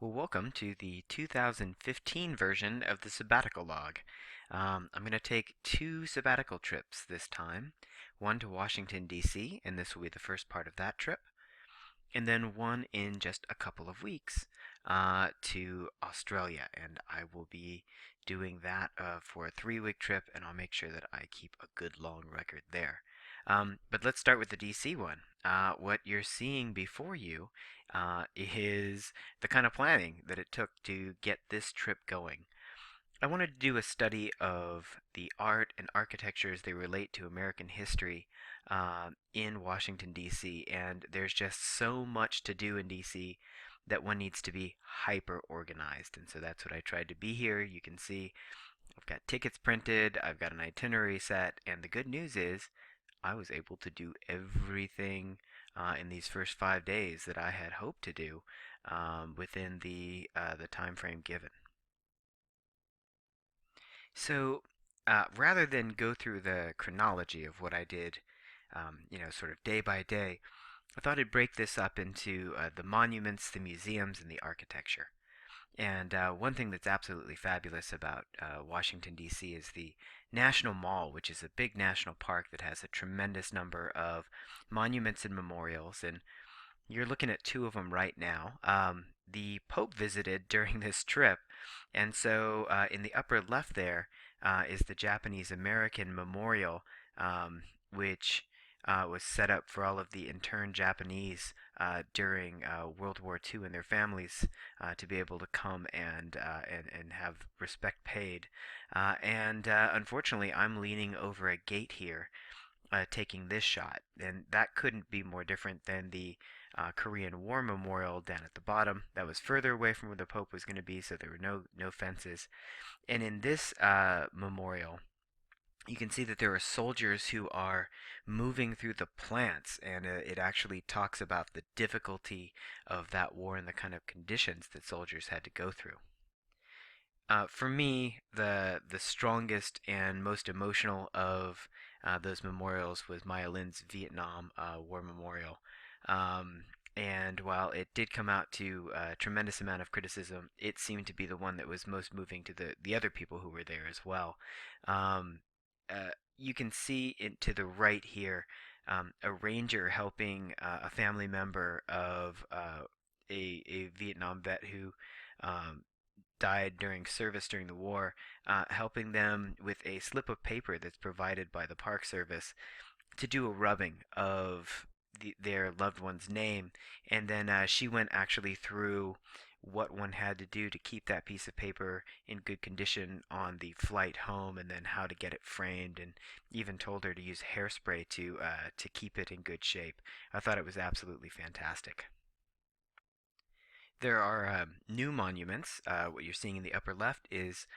Well, welcome to the 2015 version of the sabbatical log. I'm going to take two sabbatical trips this time, one to Washington, D.C., and this will be the first part of that trip, and then one in just a couple of weeks to Australia. And I will be doing that for a 3 week trip, and I'll make sure that I keep a good long record there. But let's start with the DC one. What you're seeing before you is the kind of planning that it took to get this trip going. I wanted to do a study of the art and architecture as they relate to American history in Washington, D.C., and there's just so much to do in D.C. that one needs to be hyper organized. And so that's what I tried to be here. You can see I've got tickets printed, I've got an itinerary set, and the good news is I was able to do everything in these first 5 days that I had hoped to do within the time frame given. So rather than go through the chronology of what I did, sort of day by day, I thought I'd break this up into the monuments, the museums, and the architecture. And one thing that's absolutely fabulous about Washington, D.C. is the National Mall, which is a big national park that has a tremendous number of monuments and memorials. And you're looking at two of them right now. The Pope visited during this trip, and so in the upper left there is the Japanese American Memorial, which was set up for all of the interned Japanese during World War II and their families to be able to come and have respect paid. And unfortunately, I'm leaning over a gate here taking this shot. And that couldn't be more different than the Korean War Memorial down at the bottom. That was further away from where the Pope was going to be, so there were no fences. And in this memorial, you can see that there are soldiers who are moving through the plants, and it actually talks about the difficulty of that war and the kind of conditions that soldiers had to go through. For me, the strongest and most emotional of those memorials was Maya Lin's Vietnam War Memorial. Um, and while it did come out to a tremendous amount of criticism, it seemed to be the one that was most moving to the other people who were there as well. Um, you can see to the right here a ranger helping a family member of a Vietnam vet who um, died during service during the war, helping them with a slip of paper that's provided by the Park Service to do a rubbing of their loved one's name. And then she went actually through what one had to do to keep that piece of paper in good condition on the flight home, and then how to get it framed, and even told her to use hairspray to keep it in good shape. I thought it was absolutely fantastic. There are new monuments. What you're seeing in the upper left is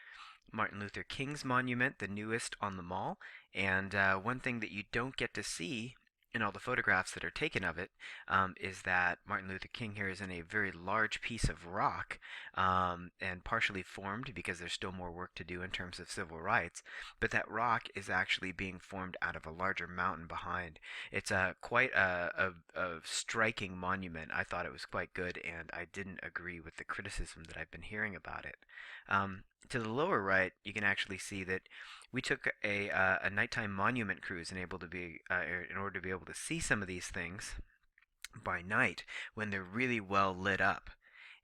Martin Luther King's monument, the newest on the mall. And one thing that you don't get to see in all the photographs that are taken of it is that Martin Luther King here is in a very large piece of rock and partially formed because there's still more work to do in terms of civil rights. But that rock is actually being formed out of a larger mountain behind. It's quite a striking monument. I thought it was quite good, and I didn't agree with the criticism that I've been hearing about it. To the lower right, you can actually see that we took a nighttime monument cruise and able to be in order to be able to see some of these things by night when they're really well lit up.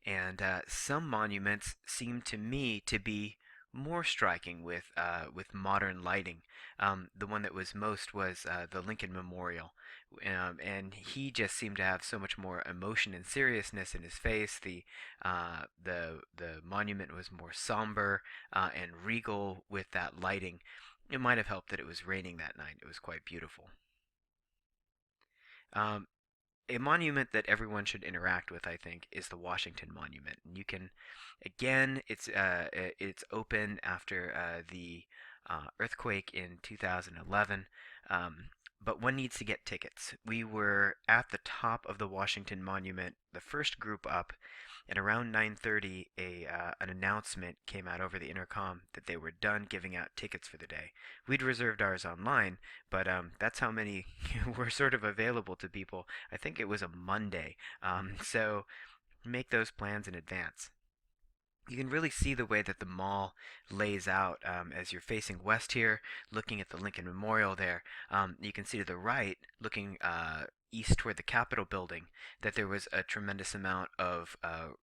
And some monuments seem to me to be more striking with modern lighting. The one that was most was the Lincoln Memorial, and he just seemed to have so much more emotion and seriousness in his face. The monument was more somber and regal with that lighting. It might have helped that it was raining that night. It was quite beautiful. Um, a monument that everyone should interact with, I think, is the Washington Monument. And you can, again, it's open after the earthquake in 2011, but one needs to get tickets. We were at the top of the Washington Monument, the first group up, and around 9:30, an announcement came out over the intercom that they were done giving out tickets for the day. We'd reserved ours online, but that's how many were sort of available to people. I think it was a Monday. So make those plans in advance. You can really see the way that the mall lays out as you're facing west here, looking at the Lincoln Memorial there. You can see to the right, looking east toward the Capitol building, that there was a tremendous amount of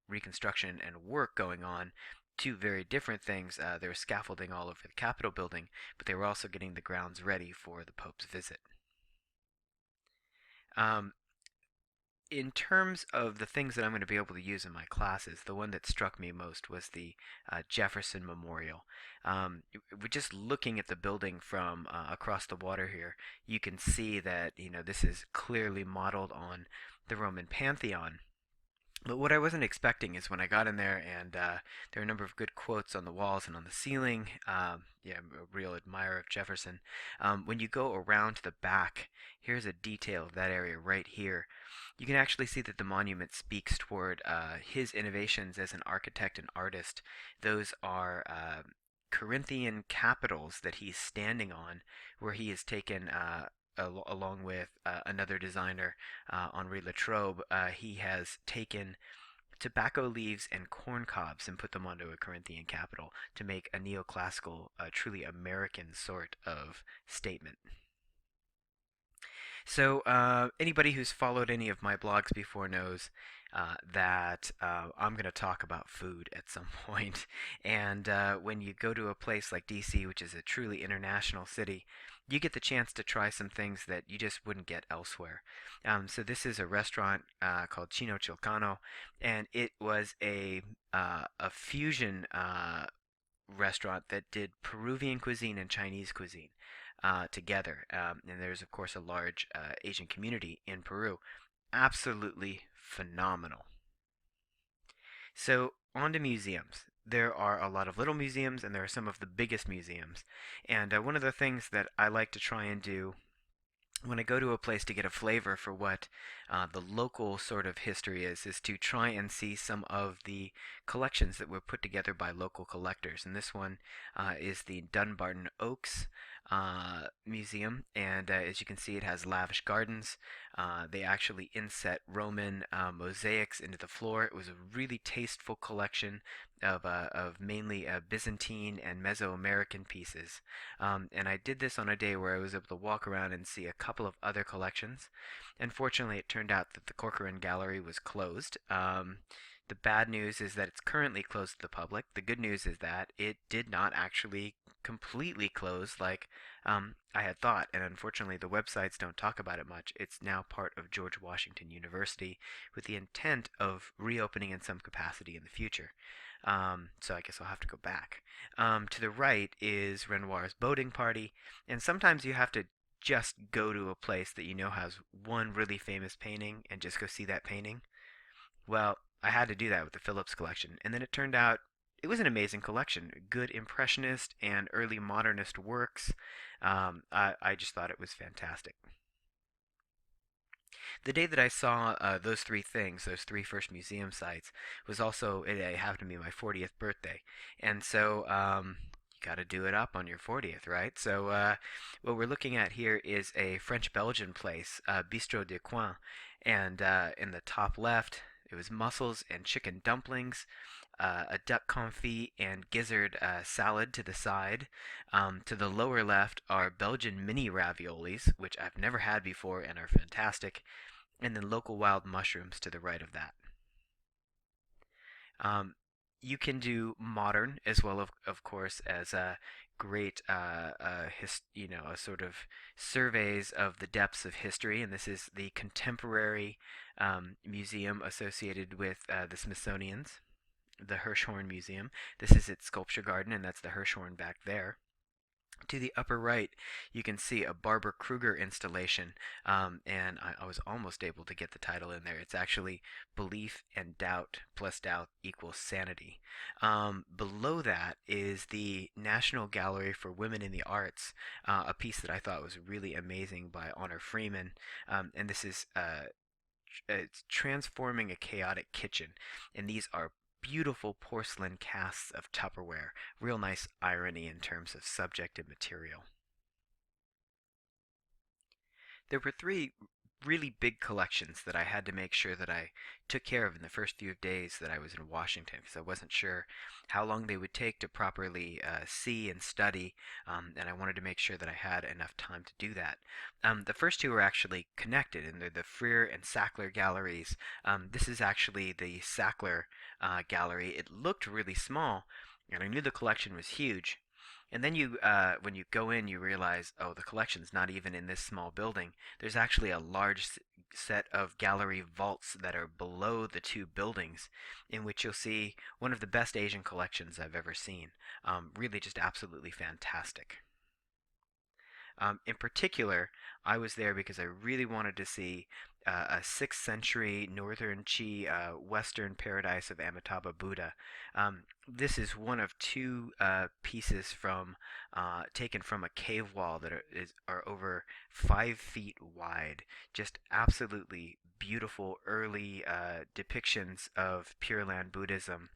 reconstruction and work going on. Two very different things. There was scaffolding all over the Capitol building, but they were also getting the grounds ready for the Pope's visit. Um, in terms of the things that I'm going to be able to use in my classes, the one that struck me most was the Jefferson Memorial. We're just looking at the building from across the water here, you can see that this is clearly modeled on the Roman Pantheon. But what I wasn't expecting is when I got in there, and there are a number of good quotes on the walls and on the ceiling. Yeah, I'm a real admirer of Jefferson. When you go around to the back, here's a detail of that area right here. You can actually see that the monument speaks toward his innovations as an architect and artist. Those are Corinthian capitals that he's standing on, where he has taken along with another designer, Henri Latrobe, he has taken tobacco leaves and corn cobs and put them onto a Corinthian capital to make a neoclassical, truly American sort of statement. So, anybody who's followed any of my blogs before knows that I'm going to talk about food at some point. And when you go to a place like DC, which is a truly international city, you get the chance to try some things that you just wouldn't get elsewhere. So this is a restaurant called Chino Chilcano, and it was a fusion restaurant that did Peruvian cuisine and Chinese cuisine together. And there's, of course, a large Asian community in Peru. Absolutely phenomenal. So, on to museums. There are a lot of little museums, and there are some of the biggest museums. And one of the things that I like to try and do when I go to a place to get a flavor for what the local sort of history is to try and see some of the collections that were put together by local collectors. And this one is the Dunbarton Oaks Museum, and as you can see, it has lavish gardens. They actually inset Roman mosaics into the floor. It was a really tasteful collection of mainly Byzantine and Mesoamerican pieces. And I did this on a day where I was able to walk around and see a couple of other collections. Unfortunately, it turned out that the Corcoran Gallery was closed. The bad news is that it's currently closed to the public. The good news is that it did not actually completely close like I had thought, and unfortunately the websites don't talk about it much. It's now part of George Washington University with the intent of reopening in some capacity in the future. So I guess I'll have to go back. To the right is Renoir's boating party, and sometimes you have to just go to a place that you know has one really famous painting and just go see that painting. Well, I had to do that with the Phillips collection, and then it turned out it was an amazing collection. Good Impressionist and early Modernist works. I just thought it was fantastic. The day that I saw those three things, those three first museum sites, was also it happened to be my 40th birthday, and so you got to do it up on your 40th, right? So what we're looking at here is a French-Belgian place, Bistro de Coin, and in the top left, it was mussels and chicken dumplings, a duck confit and gizzard salad to the side. To the lower left are Belgian mini raviolis, which I've never had before and are fantastic, and then local wild mushrooms to the right of that. Um, you can do modern as well, of course, as a great, a sort of surveys of the depths of history, and this is the contemporary museum associated with the Smithsonian's, the Hirshhorn Museum. This is its sculpture garden, and that's the Hirshhorn back there. To the upper right, you can see a Barbara Kruger installation, and I was almost able to get the title in there. It's actually Belief and Doubt plus Doubt equals Sanity. Below that is the National Gallery for Women in the Arts, a piece that I thought was really amazing by Honor Freeman, and this is it's transforming a chaotic kitchen, and these are beautiful porcelain casts of Tupperware. Real nice irony in terms of subject and material. There were three really big collections that I had to make sure that I took care of in the first few days that I was in Washington because I wasn't sure how long they would take to properly see and study, and I wanted to make sure that I had enough time to do that. The first two are actually connected, and they're the Freer and Sackler galleries. This is actually the Sackler gallery. It looked really small, and I knew the collection was huge. And then when you go in, you realize, oh, the collection's not even in this small building. There's actually a large set of gallery vaults that are below the two buildings, in which you'll see one of the best Asian collections I've ever seen. Really, just absolutely fantastic. In particular, I was there because I really wanted to see a 6th century northern Chi Western Paradise of Amitabha Buddha. This is one of two pieces from taken from a cave wall that are over 5 feet wide. Just absolutely beautiful early depictions of Pure Land Buddhism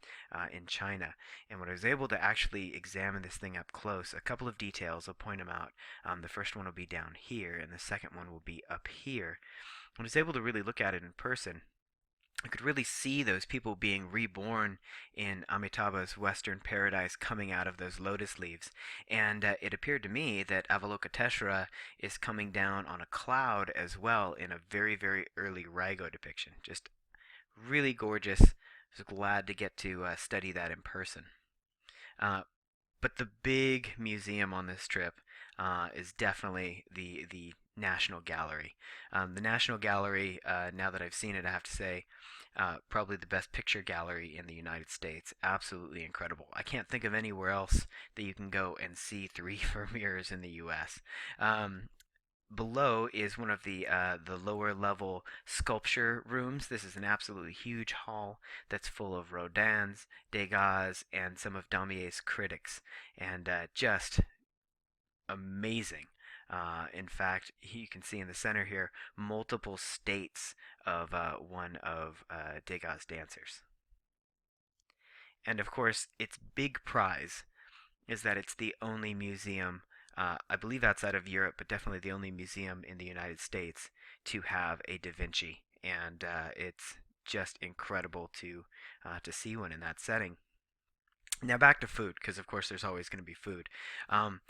in China. And when I was able to actually examine this thing up close, a couple of details, I'll point them out. The first one will be down here, and the second one will be up here. When I was able to really look at it in person, I could really see those people being reborn in Amitabha's Western paradise coming out of those lotus leaves. And it appeared to me that Avalokiteshvara is coming down on a cloud as well in a very, very early Raigo depiction. Just really gorgeous. I was glad to get to study that in person. Uh, but the big museum on this trip is definitely the National Gallery. The National Gallery, now that I've seen it, I have to say, probably the best picture gallery in the United States. Absolutely incredible. I can't think of anywhere else that you can go and see three Vermeers in the U.S. Um, Below is one of the lower level sculpture rooms. This is an absolutely huge hall that's full of Rodin's, Degas, and some of Daumier's critics, and just amazing. In fact, you can see in the center here multiple states of one of Degas' dancers. And of course, its big prize is that it's the only museum, I believe outside of Europe, but definitely the only museum in the United States to have a Da Vinci, and it's just incredible to see one in that setting. Now back to food, because of course there's always going to be food. Um,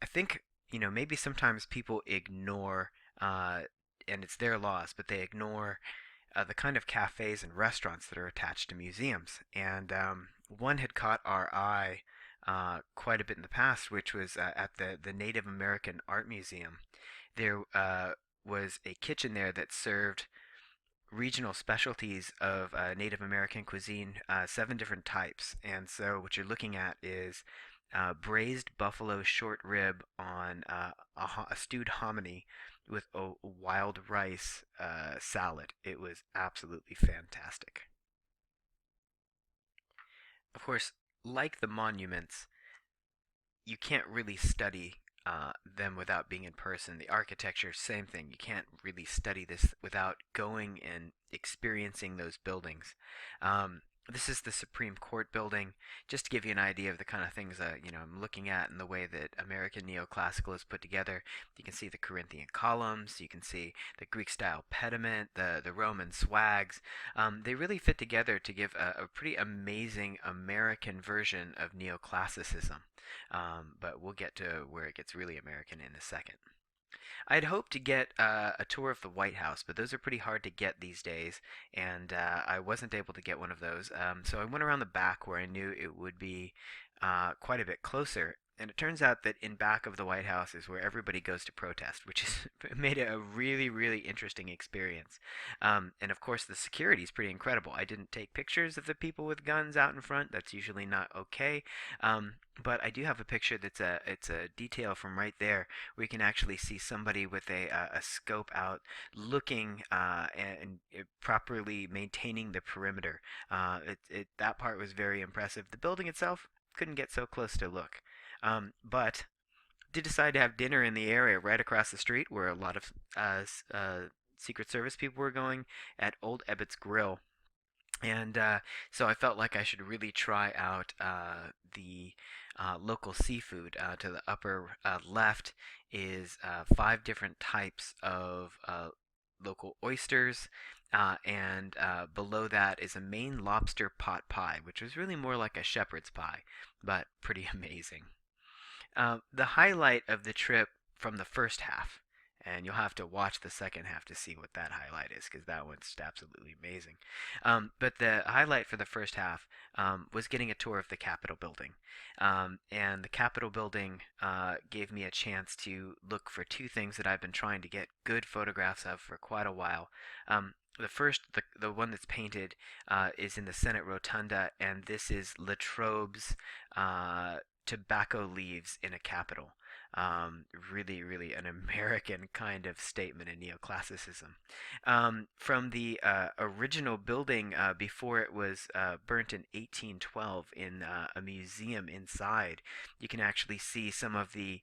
I think maybe sometimes people ignore, and it's their loss, but they ignore the kind of cafes and restaurants that are attached to museums. And one had caught our eye quite a bit in the past, which was at the Native American Art Museum. There was a kitchen there that served regional specialties of Native American cuisine, 7 different types. And so what you're looking at is braised buffalo short rib on a stewed hominy with a wild rice salad. It was absolutely fantastic. Of course, like the monuments, you can't really study them without being in person. The architecture, same thing. You can't really study this without going and experiencing those buildings. This is the Supreme Court building, just to give you an idea of the kind of things I'm looking at and the way that American neoclassical is put together. You can see the Corinthian columns, you can see the Greek style pediment, the Roman swags. They really fit together to give a pretty amazing American version of neoclassicism. But we'll get to where it gets really American in a second. I'd hoped to get a tour of the White House, but those are pretty hard to get these days, and I wasn't able to get one of those. So I went around the back where I knew it would be quite a bit closer. And it turns out that in back of the White House is where everybody goes to protest, which is made it a really, really interesting experience. And of course, the security is pretty incredible. I didn't take pictures of the people with guns out in front. That's usually not okay. But I do have a picture it's a detail from right there where you can actually see somebody with a scope out looking and properly maintaining the perimeter. That part was very impressive. The building itself couldn't get so close to look. But did decide to have dinner in the area right across the street where a lot of Secret Service people were going at Old Ebbitt's Grill. And so I felt like I should really try out the local seafood. To the upper left is 5 different types of local oysters, and below that is a Maine lobster pot pie, which was really more like a shepherd's pie, but pretty amazing. The highlight of the trip from the first half, and you'll have to watch the second half to see what that highlight is, because that one's just absolutely amazing. But the highlight for the first half was getting a tour of the Capitol building. And the Capitol building gave me a chance to look for two things that I've been trying to get good photographs of for quite a while. The first, the one that's painted, is in the Senate Rotunda, and this is Latrobe's tobacco leaves in a capital. Really, really an American kind of statement in neoclassicism. From the original building before it was burnt in 1812 in a museum inside, you can actually see some of the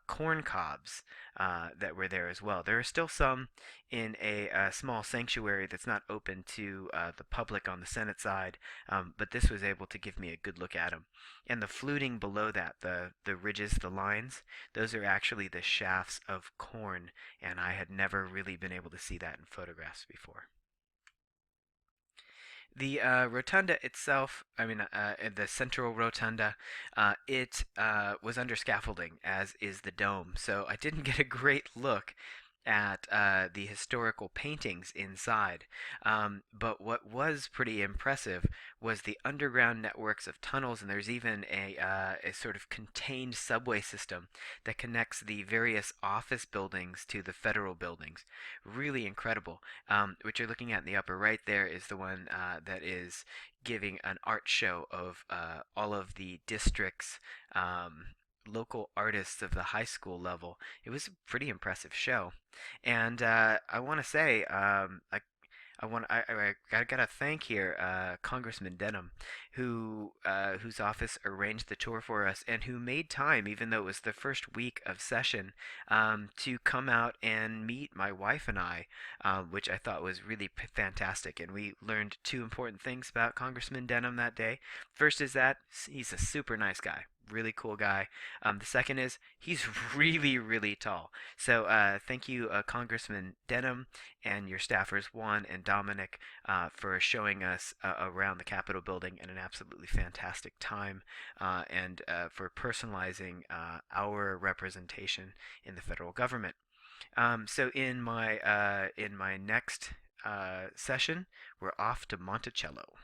corn cobs that were there as well. There are still some in a small sanctuary that's not open to the public on the Senate side, but this was able to give me a good look at them. And the fluting below that, the ridges, the lines, those are actually the shafts of corn, and I had never really been able to see that in photographs before. The rotunda itself, I mean, the central rotunda, it was under scaffolding, as is the dome. So I didn't get a great look at the historical paintings inside. But what was pretty impressive was the underground networks of tunnels, and there's even a sort of contained subway system that connects the various office buildings to the federal buildings. Really incredible. What you're looking at in the upper right there is the one that is giving an art show of all of the districts. Local artists of the high school level. It was a pretty impressive show, and I want to say, I gotta thank here Congressman Denham, whose office arranged the tour for us, and who made time, even though it was the first week of session, to come out and meet my wife and I, which I thought was really fantastic. And we learned two important things about Congressman Denham that day. First is that he's a super nice guy. Really cool guy. The second is he's really, really tall. So thank you, Congressman Denham, and your staffers Juan and Dominic for showing us around the Capitol building in an absolutely fantastic time, and for personalizing our representation in the federal government. So in my next session, we're off to Monticello.